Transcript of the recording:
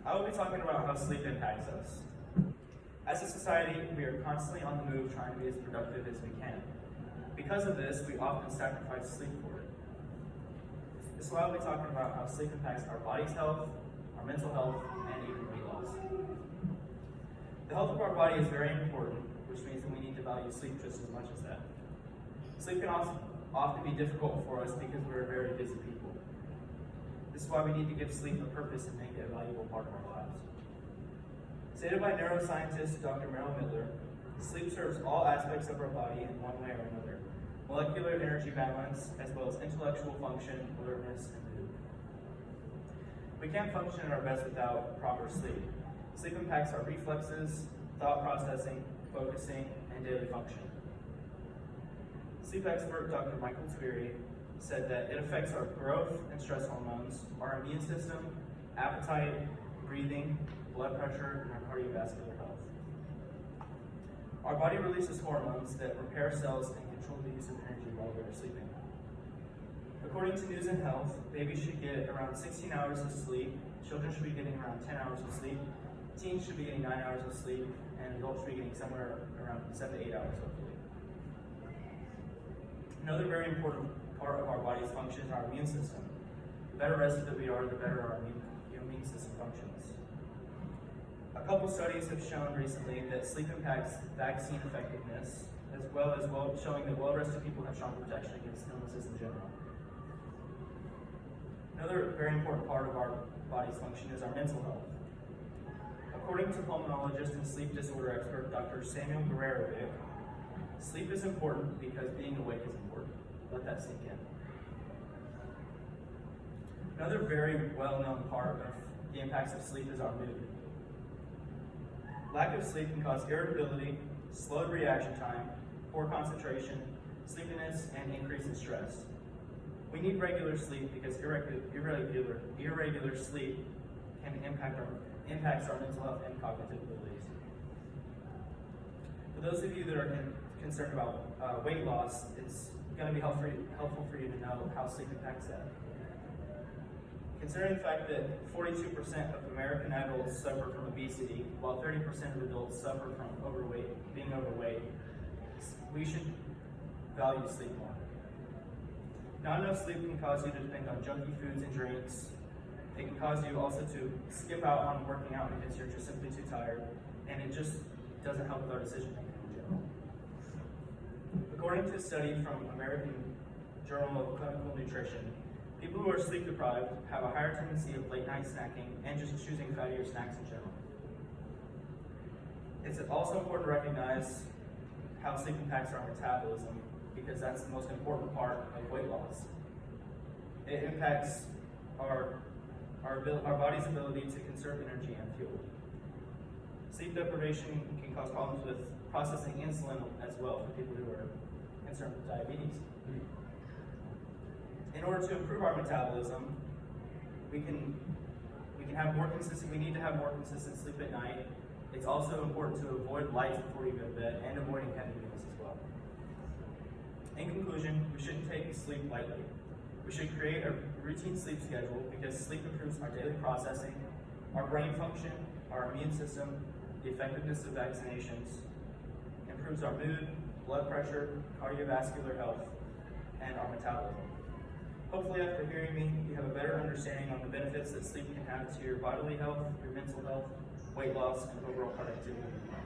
I will be talking about how sleep impacts us. As a society, we are constantly on the move trying to be as productive as we can. Because of this, we often sacrifice sleep for it. This is why I'll be talking about how sleep impacts our body's health, our mental health, and even weight loss. The health of our body is very important, which means that we need to value sleep just as much as that. Sleep can often be difficult for us because we're very busy people. This is why we need to give sleep a purpose and make it a valuable part of our lives. Stated by neuroscientist Dr. Merrill Miller, sleep serves all aspects of our body in one way or another: molecular energy balance, as well as intellectual function, alertness, and mood. We can't function at our best without proper sleep. Sleep impacts our reflexes, thought processing, focusing, and daily function. Sleep expert Dr. Michael Tweary said that it affects our growth and stress hormones, our immune system, appetite, breathing, blood pressure, and our cardiovascular health. Our body releases hormones that repair cells and control the use of energy while we are sleeping. According to News and Health, babies should get around 16 hours of sleep, children should be getting around 10 hours of sleep, teens should be getting 9 hours of sleep, and adults should be getting somewhere around 7 to 8 hours, hopefully. Another very important part of our body's function is our immune system. The better rested that we are, the better our immune system functions. A couple studies have shown recently that sleep impacts vaccine effectiveness, as well as showing that well-rested people have stronger protection against illnesses in general. Another very important part of our body's function is our mental health. According to pulmonologist and sleep disorder expert Dr. Samuel Guerrerovic, sleep is important because being awake is important. Let that sink in. Another very well-known part of the impacts of sleep is our mood. Lack of sleep can cause irritability, slowed reaction time, poor concentration, sleepiness, and increase in stress. We need regular sleep because irregular sleep can impacts our mental health and cognitive abilities. For those of you that are concerned about weight loss, it's going to be helpful for you to know how sleep impacts that. Considering the fact that 42% of American adults suffer from obesity, while 30% of adults suffer from being overweight, we should value sleep more. Not enough sleep can cause you to depend on junky foods and drinks. It can cause you also to skip out on working out because you're just simply too tired, and it just doesn't help with our decision making in general. According to a study from American Journal of Clinical Nutrition, people who are sleep deprived have a higher tendency of late night snacking and just choosing fattier snacks in general. It's also important to recognize how sleep impacts our metabolism, because that's the most important part of weight loss. It impacts our body's ability to conserve energy and fuel. Sleep deprivation can cause problems with processing insulin as well for people who are concerned with diabetes. In order to improve our metabolism, we need to have more consistent sleep at night. It's also important to avoid lights before you go to bed and avoiding heavy meals as well. In conclusion, we shouldn't take sleep lightly. We should create a routine sleep schedule because sleep improves our daily processing, our brain function, our immune system, the effectiveness of vaccinations, improves our mood, blood pressure, cardiovascular health, and our metabolism. Hopefully, after hearing me, you have a better understanding on the benefits that sleep can have to your bodily health, your mental health, weight loss, and overall productivity in life.